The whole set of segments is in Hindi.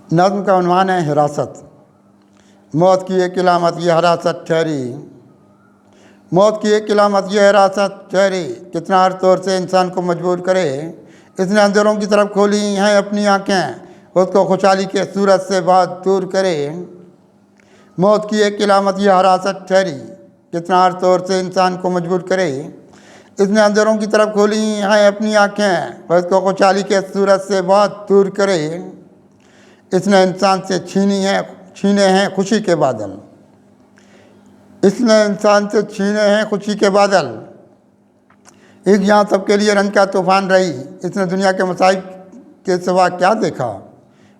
नज़्म का उन्वान है हिरासत। मौत की एक इलामत ये हिरासत ठहरी, मौत की एक इलामत ये हिरासत ठहरी, कितना हर तौर से इंसान को मजबूर करे। इसने अंधेरों की तरफ खोली हैं अपनी आँखें, उसको खुशहाली के सूरत से बहुत दूर करे। मौत की एक इलामत ये हिरासत ठहरी, कितना हर तौर से इंसान को मजबूर करे। इसने अंधेरों की तरफ खोली हैं अपनी आँखें, उसको खुशहाली के सूरत से बहुत दूर करे। इसने इंसान से छीने हैं खुशी के बादल, इसने इंसान से छीने हैं खुशी के बादल। एक यहाँ सबके लिए रंग का तूफान रही, इसने दुनिया के मसाइब के सिवा क्या देखा।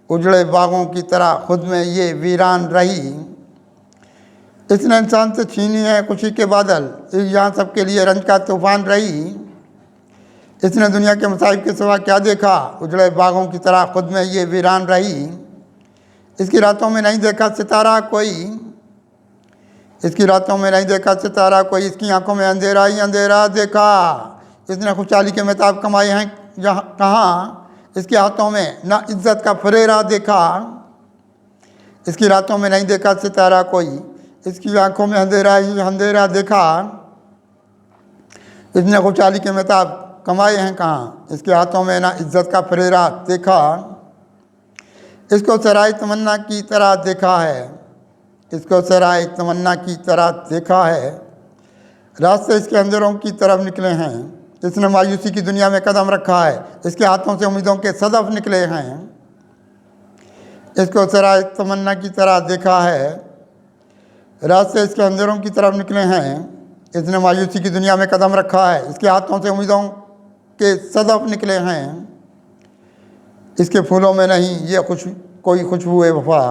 उजड़े बागों की तरह खुद में ये वीरान रही। इसने इंसान से छीनी है खुशी के बादल, एक यहाँ सबके लिए रंग का तूफान रही। इसने दुनिया के मसाइब के सिवा क्या देखा, उजड़े बागों की तरह खुद में ये वीरान रही। इसकी रातों में नहीं देखा सितारा कोई, इसकी रातों में नहीं देखा सितारा कोई, इसकी आंखों में अंधेरा ही अंधेरा देखा। इसने खुशहाली के महताब कमाए हैं कहाँ, इसके हाथों में ना इज्जत का फरेरा देखा। इसकी रातों में नहीं देखा सितारा कोई, इसकी आंखों में अंधेरा ही अंधेरा देखा। इसने खुशहाली के महताब कमाए हैं कहाँ, इसके हाथों में ना इज्जत का फरेरा देखा। इसको सराय तमन्ना की तरह देखा है, इसको सराय तमन्ना की तरह देखा है। रास्ते इसके अंधेरों की तरफ निकले हैं, इसने मायूसी की दुनिया में कदम रखा है, इसके हाथों से उम्मीदों के सदफ निकले हैं। इसको सराय तमन्ना की तरह देखा है, रास्ते इसके अंधेरों की तरफ निकले हैं, इसने मायूसी की दुनिया में कदम रखा है, इसके हाथों से उम्मीदों के सदफ निकले हैं। इसके फूलों में नहीं ये कोई खुशबू वफ़ा,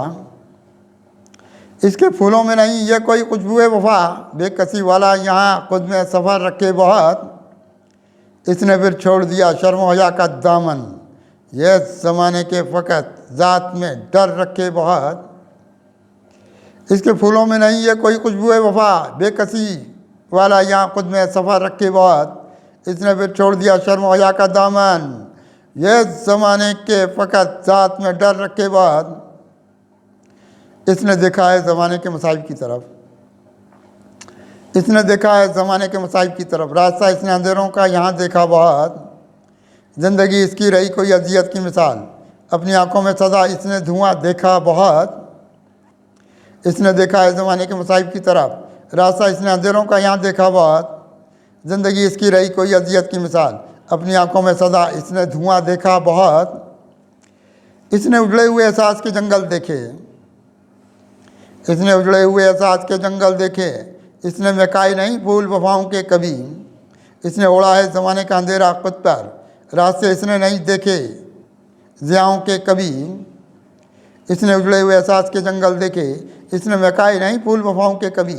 इसके फूलों में नहीं ये कोई खुशबू वफ़ा। बेकसी वाला यहाँ खुद में सफ़र रखे बहुत, इसने फिर छोड़ दिया शर्म हया का दामन, ये ज़माने के फ़कत ज़ात में डर रखे बहुत। इसके फूलों में नहीं ये कोई खुशबू वफ़ा, बेकसी वाला यहाँ खुद में सफ़र रखे बहुत, इसने फिर छोड़ दिया शर्म हया का दामन, ये ज़माने के फ़कत ज़ात में डर रखे बाद। इसने देखा है ज़माने के मसाइब की तरफ, इसने देखा है ज़माने के मसाइब की तरफ। रास्ता इसने अंधेरों का यहाँ देखा बहुत, ज़िंदगी इसकी रही कोई अजियत की मिसाल, अपनी आंखों में सदा इसने धुआं देखा बहुत। इसने देखा है ज़माने के मसाइब की तरफ, रास्ता इसने अंधेरों का यहाँ देखा बहुत, ज़िंदगी इसकी रही कोई अजियत की मिसाल, अपनी आंखों में सदा इसने धुआं देखा बहुत। इसने उजड़े हुए एहसास के जंगल देखे, इसने उजड़े हुए एहसास के जंगल देखे, इसने महकाए नहीं फूल वफाओं के कभी। इसने ओढ़ा है ज़माने का अंधेरा खुद पर, रास्ते इसने नहीं देखे ज़ियाओं के कभी। इसने उजड़े हुए एहसास के जंगल देखे, इसने महकाए नहीं फूल वफाओं के कभी।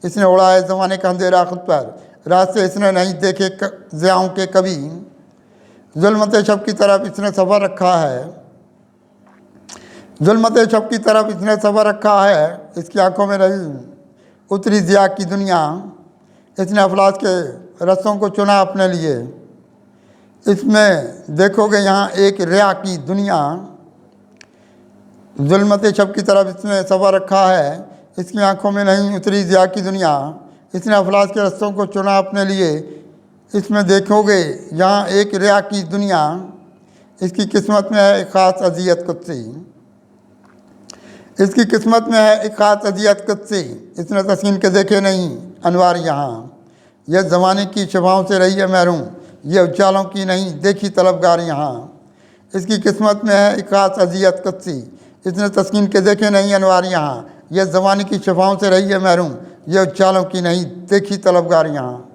इसने ओढ़ा है ज़माने का अंधेरा खुद पर, रास्ते इसने नहीं देखे ज़ियाओं के कभी। ज़ुल्मत शब की तरफ इसने सफ़र रखा है, ज़ुल्मत शब की तरफ इसने सफ़र रखा है, इसकी आंखों में रही उतरी ज़िया की दुनिया। इसने अफलास के रस्तों को चुना अपने लिए, इसमें देखोगे यहाँ एक रिया की दुनिया। ज़ुल्मत शब की तरफ इसने सफ़र रखा है, इसकी आंखों में नहीं उतरी ज़िया की दुनिया। इसने अफलास के रस्तों को चुना अपने लिए, इसमें देखोगे यहाँ एक रिया की दुनिया। इसकी किस्मत में है एक ख़ास अज़ियत कुदसी, इसकी किस्मत में है एक ख़ास अज़ियत कुदसी। इसने तस्कीन के देखे नहीं अनवार यहाँ, यह ज़माने की शफाओं से रही है महरूम, ये उजालों की नहीं देखी तलबगार यहाँ। इसकी किस्मत में है एक ख़ास अज़ियत कुदसी, इसने तस्कीन के देखे नहीं अनवार यहाँ, यह ज़माने की शफाओं से रही है महरूम, ये उजालों की नहीं देखी तलबगार यहाँ।